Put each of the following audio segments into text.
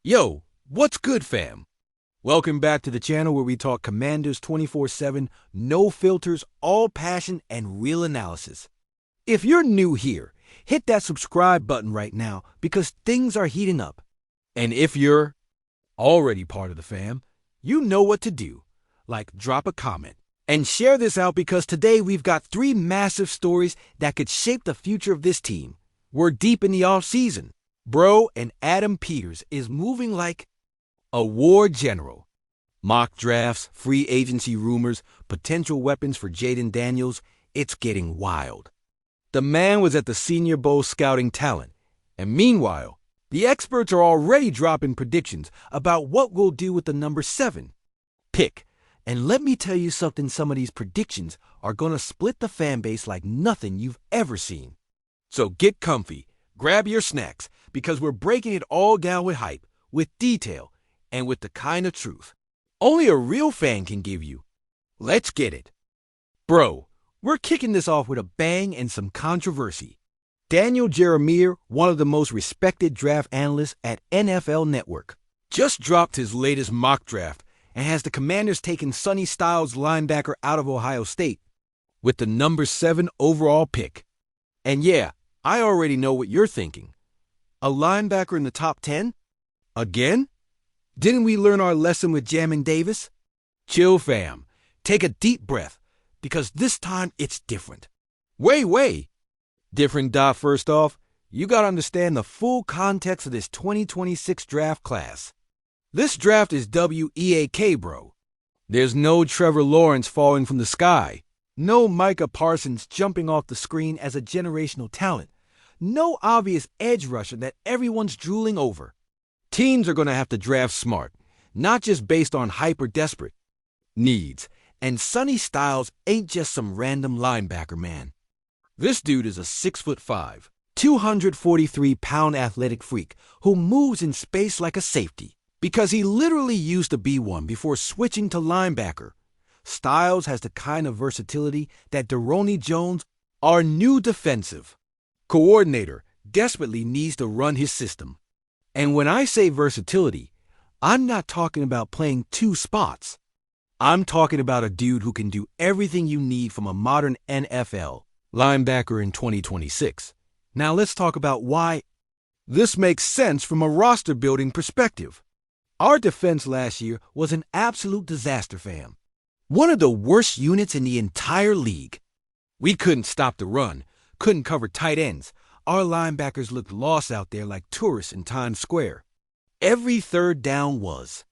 Yo, what's good, fam? Welcome back to the channel where we talk Commanders 24/7, no filters, all passion, and real analysis. If you're new here, hit that subscribe button right now because things are heating up. And if you're already part of the fam, you know what to do. Like drop a comment and share this out because today we've got three massive stories that could shape the future of this team. We're deep in the offseason. Bro and Adam Peters is moving like a war general. Mock drafts, free agency rumors, potential weapons for Jaden Daniels. It's getting wild. The man was at the Senior Bowl scouting talent. And meanwhile, the experts are already dropping predictions about what we'll do with the number 7 pick. And let me tell you something, some of these predictions are going to split the fan base like nothing you've ever seen. So get comfy, grab your snacks, because we're breaking it all down with hype, with detail, and with the kind of truth only a real fan can give you. Let's get it. Bro, we're kicking this off with a bang and some controversy. Daniel Jeremiah, one of the most respected draft analysts at NFL Network, just dropped his latest mock draft and has the Commanders taking Sonny Styles, linebacker out of Ohio State, with the number 7 overall pick. And yeah, I already know what you're thinking. A linebacker in the top 10? Again? Didn't we learn our lesson with Jamin Davis? Chill, fam. Take a deep breath, because this time it's different. Way. Different. First off, you gotta understand the full context of this 2026 draft class. This draft is WEAK, bro. There's no Trevor Lawrence falling from the sky. No Micah Parsons jumping off the screen as a generational talent. No obvious edge rusher that everyone's drooling over. Teams are going to have to draft smart, not just based on hype or desperate needs. And Sonny Styles ain't just some random linebacker, man. This dude is a 6'5", 243-pound athletic freak who moves in space like a safety because he literally used to be one before switching to linebacker. Styles has the kind of versatility that Deroni Jones, our new defensive coordinator, desperately needs to run his system. And when I say versatility, I'm not talking about playing 2 spots. I'm talking about a dude who can do everything you need from a modern NFL linebacker in 2026. Now let's talk about why this makes sense from a roster building perspective. Our defense last year was an absolute disaster, fam. One of the worst units in the entire league. We couldn't stop the run, couldn't cover tight ends. Our linebackers looked lost out there like tourists in Times Square. Every third down was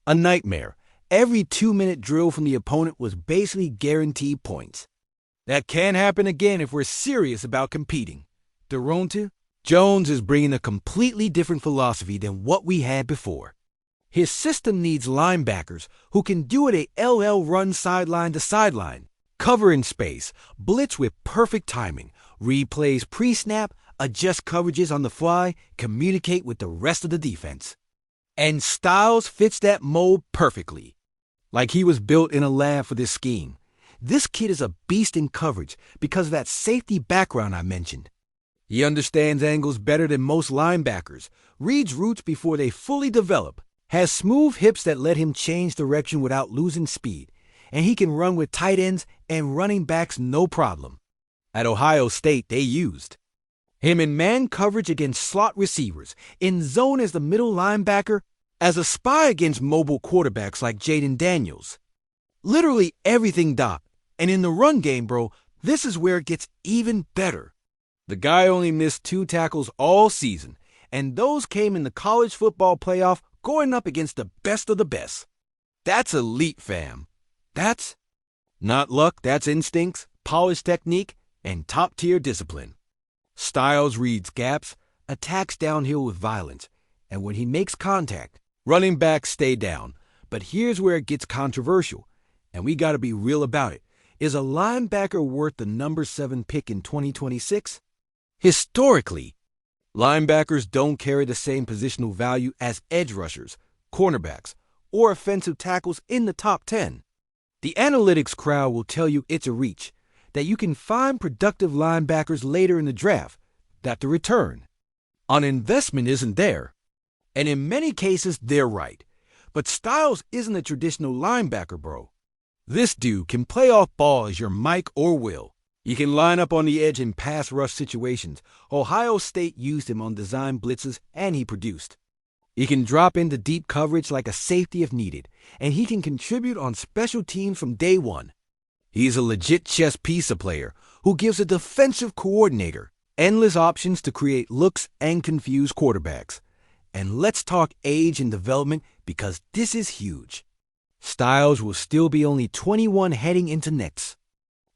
a nightmare. Every 2-minute drill from the opponent was basically guaranteed points. That can't happen again if we're serious about competing. Deroni Jones is bringing a completely different philosophy than what we had before. His system needs linebackers who can do it a LL run sideline to sideline, cover in space, blitz with perfect timing, read plays pre-snap, adjust coverages on the fly, communicate with the rest of the defense. And Styles fits that mold perfectly. Like he was built in a lab for this scheme. This kid is a beast in coverage because of that safety background I mentioned. He understands angles better than most linebackers, reads routes before they fully develop, has smooth hips that let him change direction without losing speed, and he can run with tight ends and running backs no problem. At Ohio State, they used him in man coverage against slot receivers, in zone as the middle linebacker, as a spy against mobile quarterbacks like Jaden Daniels. Literally everything, Doc. And in the run game, bro, this is where it gets even better. The guy only missed 2 tackles all season, and those came in the college football playoff going up against the best of the best. That's elite, fam. That's not luck, that's instincts, polished technique, and top-tier discipline. Styles reads gaps, attacks downhill with violence, and when he makes contact, running backs stay down. But here's where it gets controversial, and we got to be real about it. Is a linebacker worth the number 7 pick in 2026? Historically, linebackers don't carry the same positional value as edge rushers, cornerbacks, or offensive tackles in the top 10. The analytics crowd will tell you it's a reach, that you can find productive linebackers later in the draft, that the return on investment isn't there. And in many cases, they're right. But Styles isn't a traditional linebacker, bro. This dude can play off ball as your Mike or Will. He can line up on the edge in pass rush situations. Ohio State used him on design blitzes, and he produced. He can drop into deep coverage like a safety if needed, and he can contribute on special teams from day one. He's a legit chess piece player who gives a defensive coordinator endless options to create looks and confuse quarterbacks. And let's talk age and development because this is huge. Styles will still be only 21 heading into next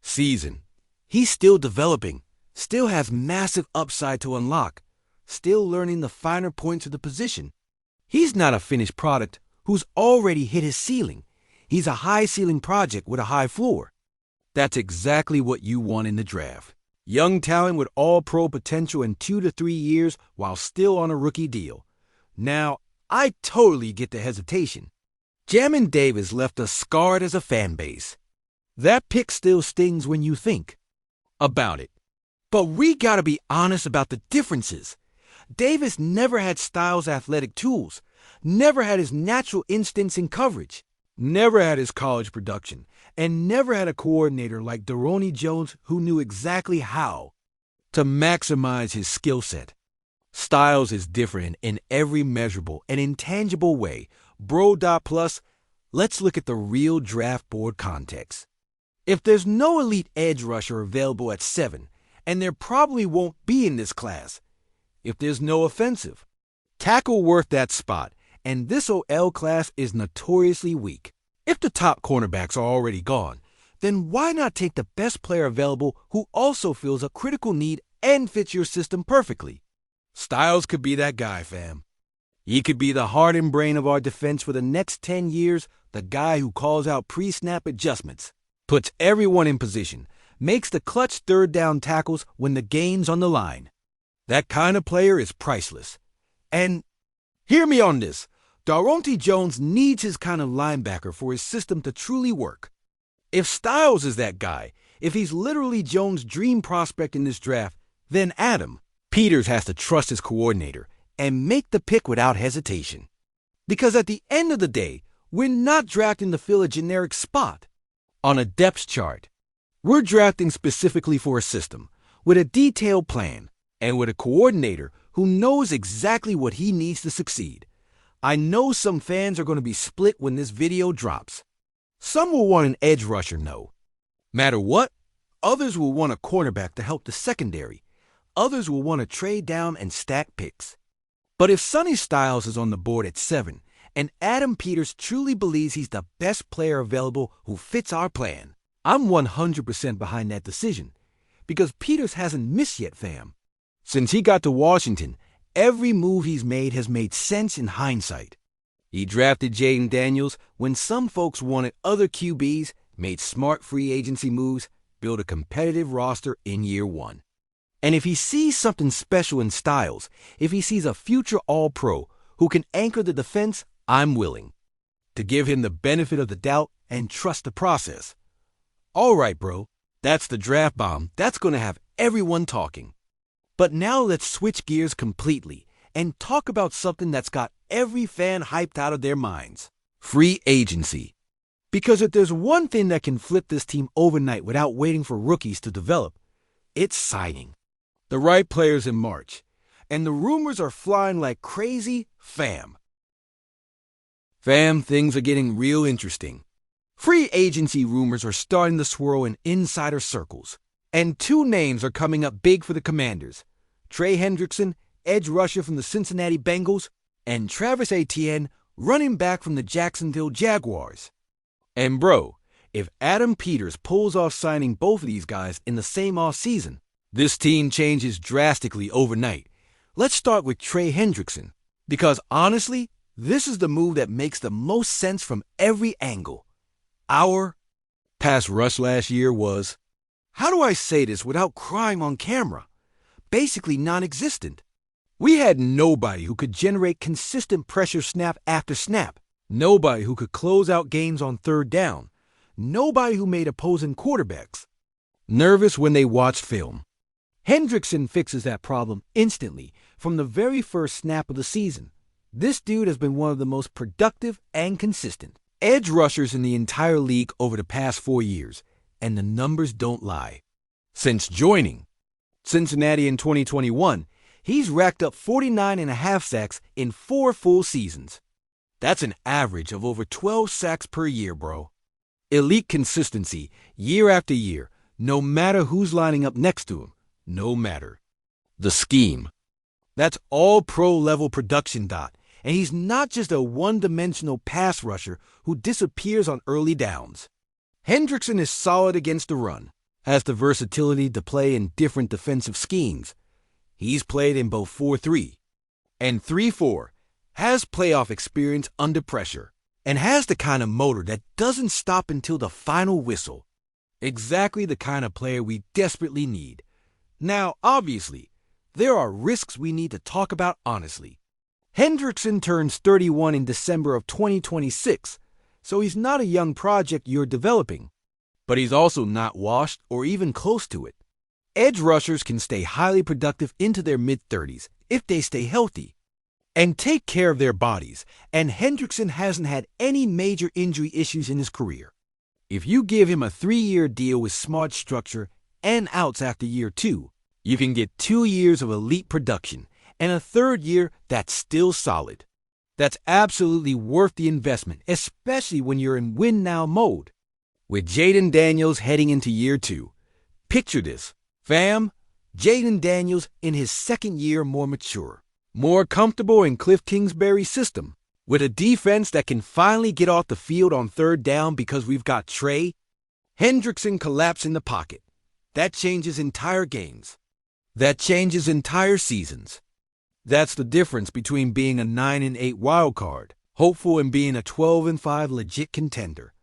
season. He's still developing, still has massive upside to unlock, still learning the finer points of the position. He's not a finished product who's already hit his ceiling. He's a high-ceiling project with a high floor. That's exactly what you want in the draft. Young talent with all-pro potential in 2 to 3 years while still on a rookie deal. Now, I totally get the hesitation. Jamin Davis left us scarred as a fan base. That pick still stings when you think about it. But we gotta be honest about the differences. Davis never had Styles' athletic tools, never had his natural instincts in coverage, never had his college production, and never had a coordinator like Daronte Jones who knew exactly how to maximize his skill set. Styles is different in every measurable and intangible way. Bro.plus, let's look at the real draft board context. If there's no elite edge rusher available at 7, and there probably won't be in this class, if there's no offensive tackle worth that spot, and this OL class is notoriously weak, if the top cornerbacks are already gone, then why not take the best player available who also fills a critical need and fits your system perfectly? Styles could be that guy, fam. He could be the heart and brain of our defense for the next 10 years, the guy who calls out pre-snap adjustments, puts everyone in position, makes the clutch third down tackles when the game's on the line. That kind of player is priceless. And hear me on this. Daronte Jones needs his kind of linebacker for his system to truly work. If Styles is that guy, if he's literally Jones' dream prospect in this draft, then Adam Peters has to trust his coordinator and make the pick without hesitation. Because at the end of the day, we're not drafting to fill a generic spot on a depth chart. We're drafting specifically for a system, with a detailed plan, and with a coordinator who knows exactly what he needs to succeed. I know some fans are going to be split when this video drops. Some will want an edge rusher, no matter what. Others will want a cornerback to help the secondary. Others will want to trade down and stack picks. But if Sonny Styles is on the board at 7, and Adam Peters truly believes he's the best player available who fits our plan, I'm 100% behind that decision. Because Peters hasn't missed yet, fam. Since he got to Washington, every move he's made has made sense in hindsight. He drafted Jaden Daniels when some folks wanted other QBs, made smart free agency moves, built a competitive roster in year 1. And if he sees something special in Styles, if he sees a future All-Pro who can anchor the defense, I'm willing to give him the benefit of the doubt and trust the process. All right, bro, that's the draft bomb. That's going to have everyone talking. But now let's switch gears completely and talk about something that's got every fan hyped out of their minds. Free agency. Because if there's one thing that can flip this team overnight without waiting for rookies to develop, it's signing the right players in March. And the rumors are flying like crazy, fam. Fam, things are getting real interesting. Free agency rumors are starting to swirl in insider circles. And 2 names are coming up big for the Commanders. Trey Hendrickson, edge rusher from the Cincinnati Bengals, and Travis Etienne, running back from the Jacksonville Jaguars. And bro, if Adam Peters pulls off signing both of these guys in the same offseason, this team changes drastically overnight. Let's start with Trey Hendrickson, because honestly, this is the move that makes the most sense from every angle. Our pass rush last year was, how do I say this without crying on camera? Basically non-existent. We had nobody who could generate consistent pressure snap after snap. Nobody who could close out games on third down. Nobody who made opposing quarterbacks nervous when they watched film. Hendrickson fixes that problem instantly from the very first snap of the season. This dude has been one of the most productive and consistent edge rushers in the entire league over the past 4 years, and the numbers don't lie. Since joining Cincinnati in 2021, he's racked up 49.5 sacks in 4 full seasons. That's an average of over 12 sacks per year, bro. Elite consistency, year after year, no matter who's lining up next to him, no matter. The scheme. That's all pro-level production, and he's not just a one-dimensional pass rusher who disappears on early downs. Hendrickson is solid against the run, has the versatility to play in different defensive schemes. He's played in both 4-3 and 3-4, has playoff experience under pressure, and has the kind of motor that doesn't stop until the final whistle. Exactly the kind of player we desperately need. Now, obviously, there are risks we need to talk about honestly. Hendrickson turns 31 in December of 2026, so he's not a young project you're developing. But he's also not washed or even close to it. Edge rushers can stay highly productive into their mid-30s if they stay healthy and take care of their bodies, and Hendrickson hasn't had any major injury issues in his career. If you give him a 3-year deal with smart structure and outs after year 2, you can get 2 years of elite production and a 3rd year that's still solid. That's absolutely worth the investment, especially when you're in win-now mode. With Jaden Daniels heading into year 2, picture this, fam. Jaden Daniels in his 2nd year, more mature, more comfortable in Cliff Kingsbury's system, with a defense that can finally get off the field on 3rd down because we've got Trey. Hendrickson collapse in the pocket. That changes entire games. That changes entire seasons. That's the difference between being a 9-8 wild card, hopeful, and being a 12-5 legit contender.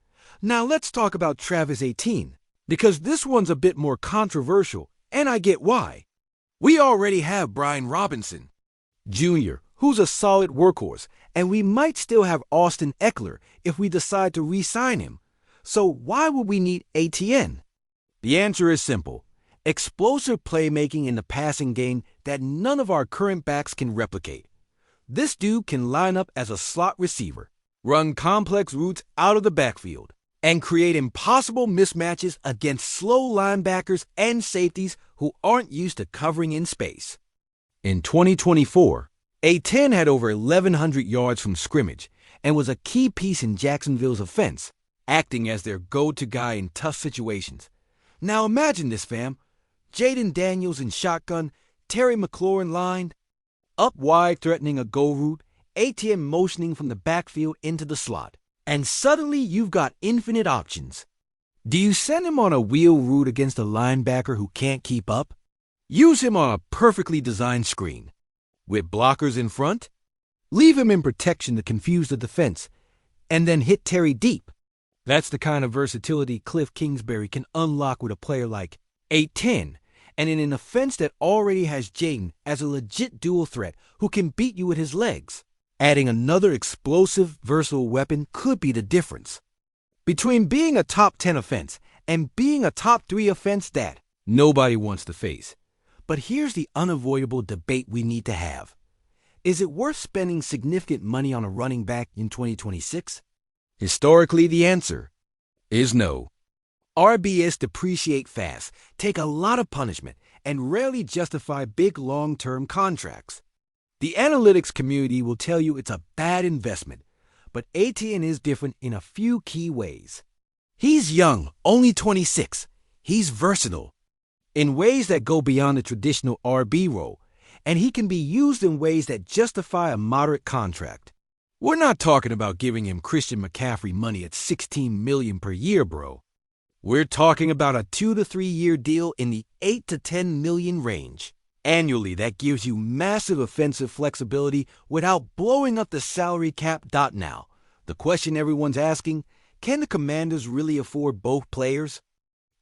Now let's talk about Travis Etienne, because this one's a bit more controversial, and I get why. We already have Brian Robinson Jr., who's a solid workhorse, and we might still have Austin Eckler if we decide to re-sign him. So why would we need Etienne? The answer is simple. Explosive playmaking in the passing game that none of our current backs can replicate. This dude can line up as a slot receiver, run complex routes out of the backfield, and create impossible mismatches against slow linebackers and safeties who aren't used to covering in space. In 2024, Etienne had over 1,100 yards from scrimmage and was a key piece in Jacksonville's offense, acting as their go-to guy in tough situations. Now imagine this, fam. Jaden Daniels in shotgun, Terry McLaurin lined, up wide threatening a go route, Etienne motioning from the backfield into the slot. And suddenly you've got infinite options. Do you send him on a wheel route against a linebacker who can't keep up? Use him on a perfectly designed screen. With blockers in front? Leave him in protection to confuse the defense, and then hit Terry deep. That's the kind of versatility Cliff Kingsbury can unlock with a player like Etienne, and in an offense that already has Jaden as a legit dual threat who can beat you with his legs. Adding another explosive, versatile weapon could be the difference between being a top 10 offense and being a top 3 offense that nobody wants to face. But here's the unavoidable debate we need to have. Is it worth spending significant money on a running back in 2026? Historically, the answer is no. RBS depreciate fast, take a lot of punishment, and rarely justify big long-term contracts. The analytics community will tell you it's a bad investment, but Etienne is different in a few key ways. He's young, only 26. He's versatile in ways that go beyond the traditional RB role, and he can be used in ways that justify a moderate contract. We're not talking about giving him Christian McCaffrey money at $16 million per year, bro. We're talking about a 2 to 3 year deal in the $8 to $10 million range. Annually, that gives you massive offensive flexibility without blowing up the salary cap. Now, the question everyone's asking, can the Commanders really afford both players?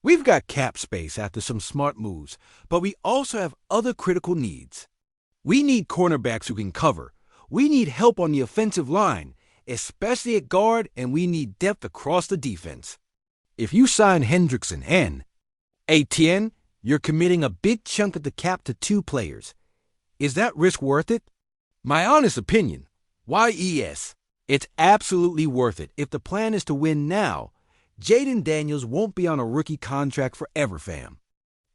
We've got cap space after some smart moves, but we also have other critical needs. We need cornerbacks who can cover. We need help on the offensive line, especially at guard, and we need depth across the defense. If you sign Hendrickson and Etienne, you're committing a big chunk of the cap to 2 players. Is that risk worth it? My honest opinion, Why yes? It's absolutely worth it. If the plan is to win now, Jaden Daniels won't be on a rookie contract forever, fam.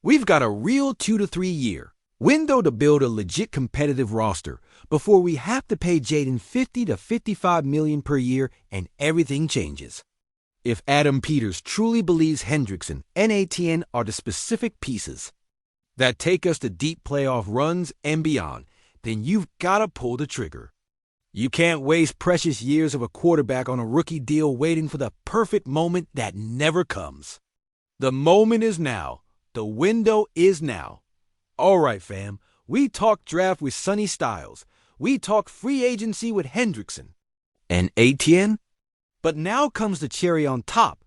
We've got a real 2 to 3 year window to build a legit competitive roster before we have to pay Jaden $50 to $55 million per year and everything changes. If Adam Peters truly believes Hendrickson and Etienne are the specific pieces that take us to deep playoff runs and beyond, then you've got to pull the trigger. You can't waste precious years of a quarterback on a rookie deal waiting for the perfect moment that never comes. The moment is now. The window is now. All right, fam. We talked draft with Sonny Styles. We talked free agency with Hendrickson. And Etienne? But now comes the cherry on top.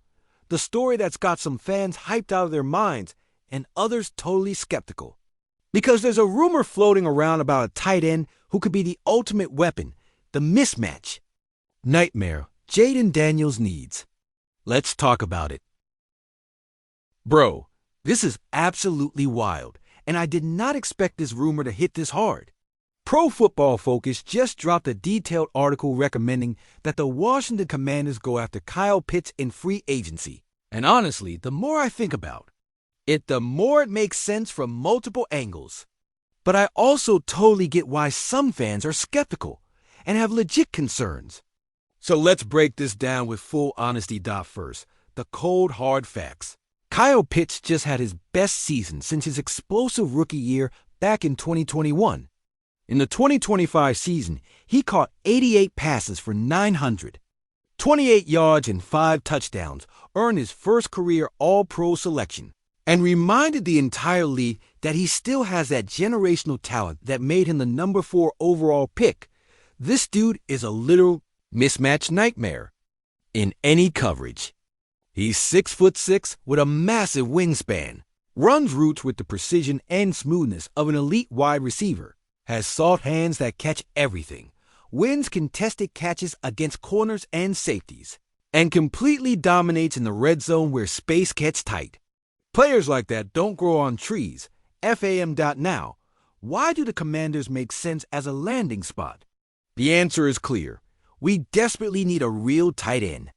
The story that's got some fans hyped out of their minds and others totally skeptical. Because there's a rumor floating around about a tight end who could be the ultimate weapon, the mismatch nightmare Jaden Daniels needs. Let's talk about it. Bro, this is absolutely wild, and I did not expect this rumor to hit this hard. Pro Football Focus just dropped a detailed article recommending that the Washington Commanders go after Kyle Pitts in free agency. And honestly, the more I think about it, the more it makes sense from multiple angles. But I also totally get why some fans are skeptical and have legit concerns. So let's break this down with full honesty. First, the cold, hard facts. Kyle Pitts just had his best season since his explosive rookie year back in 2021. In the 2025 season, he caught 88 passes for 928 yards and 5 touchdowns, earned his first career All-Pro selection, and reminded the entire league that he still has that generational talent that made him the number 4 overall pick. This dude is a literal mismatch nightmare in any coverage. He's 6'6" with a massive wingspan, runs routes with the precision and smoothness of an elite wide receiver, has soft hands that catch everything, wins contested catches against corners and safeties, and completely dominates in the red zone where space gets tight. Players like that don't grow on trees. FAM.now. Why do the Commanders make sense as a landing spot? The answer is clear. We desperately need a real tight end.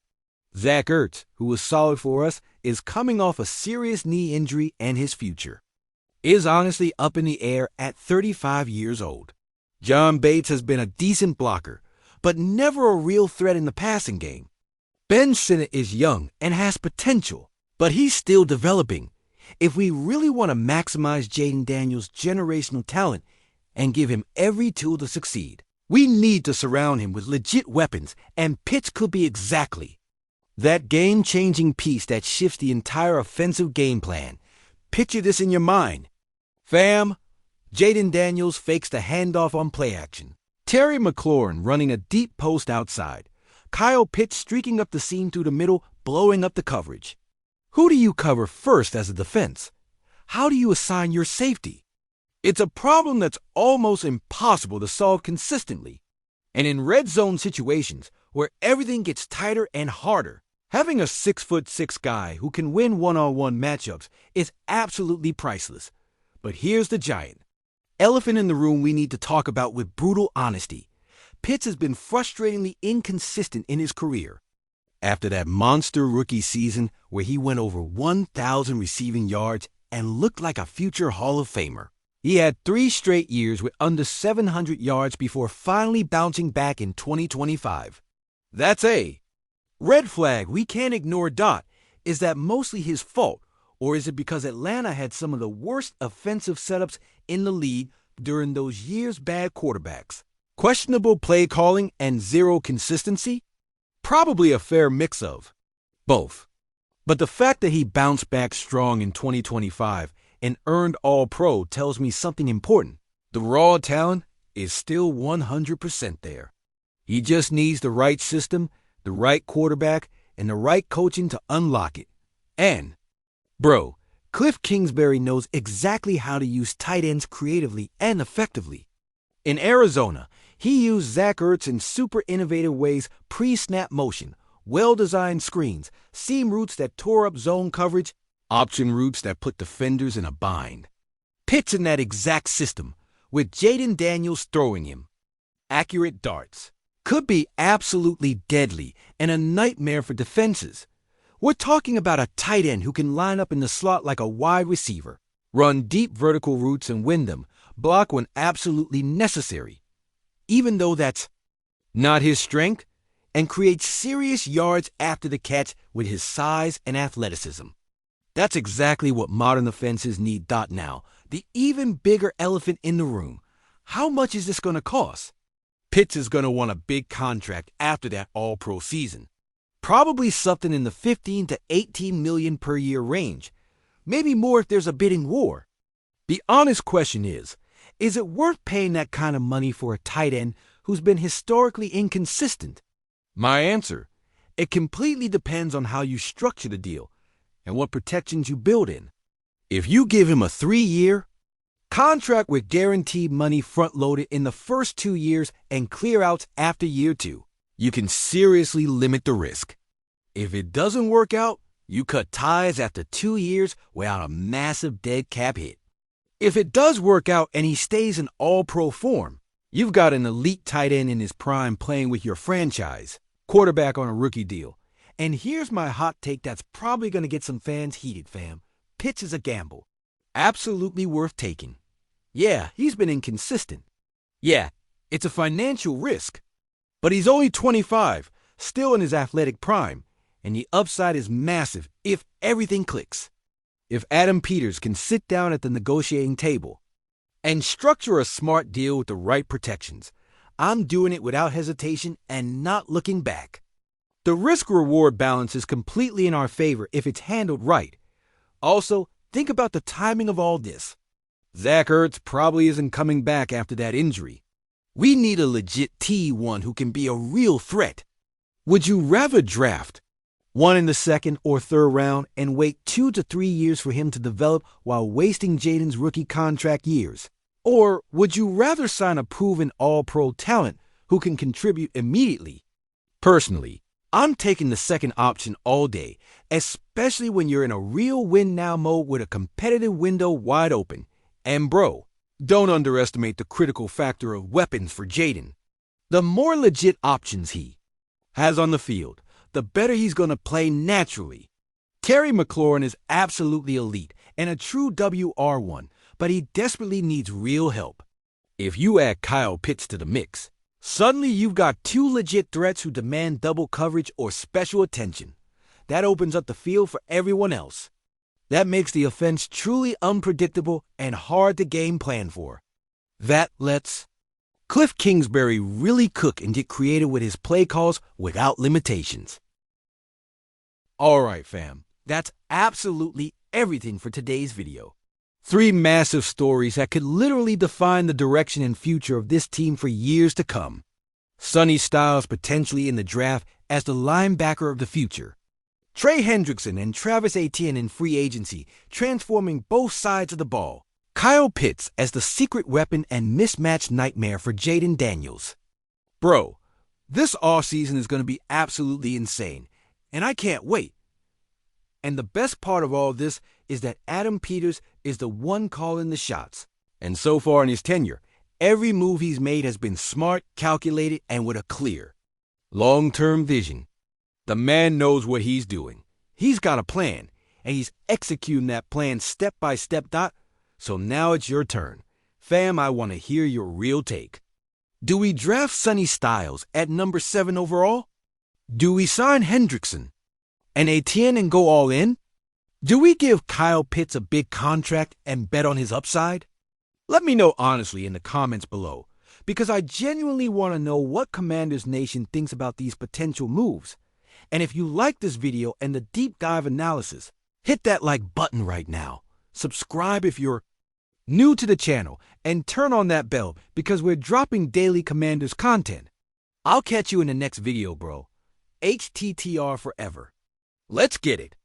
Zach Ertz, who was solid for us, is coming off a serious knee injury, and his future is honestly up in the air at 35 years old. John Bates has been a decent blocker, but never a real threat in the passing game. Ben Sinnott is young and has potential, but he's still developing. If we really want to maximize Jaden Daniels' generational talent and give him every tool to succeed, we need to surround him with legit weapons, and Pitts could be exactly that game-changing piece that shifts the entire offensive game plan. Picture this in your mind. Fam, Jaden Daniels fakes the handoff on play action. Terry McLaurin running a deep post outside. Kyle Pitts streaking up the seam through the middle, blowing up the coverage. Who do you cover first as a defense? How do you assign your safety? It's a problem that's almost impossible to solve consistently. And in red zone situations, where everything gets tighter and harder, having a 6'6" guy who can win one-on-one matchups is absolutely priceless. But here's the giant elephant in the room we need to talk about with brutal honesty. Pitts has been frustratingly inconsistent in his career. After that monster rookie season where he went over 1,000 receiving yards and looked like a future Hall of Famer, he had 3 straight years with under 700 yards before finally bouncing back in 2025. That's a red flag we can't ignore. Is that mostly his fault, or is it because Atlanta had some of the worst offensive setups in the league during those years? Bad quarterbacks, questionable play calling, and zero consistency? Probably a fair mix of both. But the fact that he bounced back strong in 2025 and earned All-Pro tells me something important. The raw talent is still 100% there. He just needs the right system, the right quarterback, and the right coaching to unlock it. And, bro, Cliff Kingsbury knows exactly how to use tight ends creatively and effectively. In Arizona, he used Zach Ertz in super innovative ways: pre-snap motion, well-designed screens, seam routes that tore up zone coverage, option routes that put defenders in a bind. Pitts in that exact system, with Jaden Daniels throwing him accurate darts, could be absolutely deadly and a nightmare for defenses. We're talking about a tight end who can line up in the slot like a wide receiver, run deep vertical routes and win them, block when absolutely necessary, even though that's not his strength, and create serious yards after the catch with his size and athleticism. That's exactly what modern offenses need. Now, the even bigger elephant in the room. How much is this going to cost? Pitts is going to want a big contract after that All-Pro season. Probably something in the 15 to 18 million per year range. Maybe more if there's a bidding war. The honest question is it worth paying that kind of money for a tight end who's been historically inconsistent? My answer, it completely depends on how you structure the deal and what protections you build in. If you give him a 3-year contract with guaranteed money front-loaded in the first 2 years and clear-outs after year 2, you can seriously limit the risk. If it doesn't work out, you cut ties after 2 years without a massive dead cap hit. If it does work out and he stays in all-pro form, you've got an elite tight end in his prime playing with your franchise quarterback on a rookie deal. And here's my hot take that's probably going to get some fans heated, fam. Pitts is a gamble. Absolutely worth taking. Yeah, he's been inconsistent. Yeah, it's a financial risk. But he's only 25, still in his athletic prime, and the upside is massive if everything clicks. If Adam Peters can sit down at the negotiating table and structure a smart deal with the right protections, I'm doing it without hesitation and not looking back. The risk-reward balance is completely in our favor if it's handled right. Also, think about the timing of all this. Zach Ertz probably isn't coming back after that injury. We need a legit T1 who can be a real threat. Would you rather draft one in the second or third round and wait 2 to 3 years for him to develop while wasting Jaden's rookie contract years? Or would you rather sign a proven all-pro talent who can contribute immediately? Personally, I'm taking the second option all day, especially when you're in a real win-now mode with a competitive window wide open. And bro, don't underestimate the critical factor of weapons for Jaden. The more legit options he has on the field, the better he's going to play naturally. Terry McLaurin is absolutely elite and a true WR1, but he desperately needs real help. If you add Kyle Pitts to the mix, suddenly you've got 2 legit threats who demand double coverage or special attention. That opens up the field for everyone else. That makes the offense truly unpredictable and hard to game plan for. That lets Cliff Kingsbury really cook and get creative with his play calls without limitations. Alright fam, that's absolutely everything for today's video. 3 massive stories that could literally define the direction and future of this team for years to come. Sonny Styles potentially in the draft as the linebacker of the future. Trey Hendrickson and Travis Etienne in free agency, transforming both sides of the ball. Kyle Pitts as the secret weapon and mismatch nightmare for Jaden Daniels. Bro, this offseason is going to be absolutely insane, and I can't wait. And the best part of all this is that Adam Peters is the one calling the shots. And so far in his tenure, every move he's made has been smart, calculated, and with a clear, long-term vision. The man knows what he's doing. He's got a plan, and he's executing that plan step by step. So now it's your turn. Fam, I want to hear your real take. Do we draft Sonny Styles at number 7 overall? Do we sign Hendrickson and Etienne and go all in? Do we give Kyle Pitts a big contract and bet on his upside? Let me know honestly in the comments below, because I genuinely want to know what Commanders Nation thinks about these potential moves. And if you like this video and the deep dive analysis, hit that like button right now. Subscribe if you're new to the channel and turn on that bell because we're dropping daily Commanders content. I'll catch you in the next video, bro. HTTR forever. Let's get it.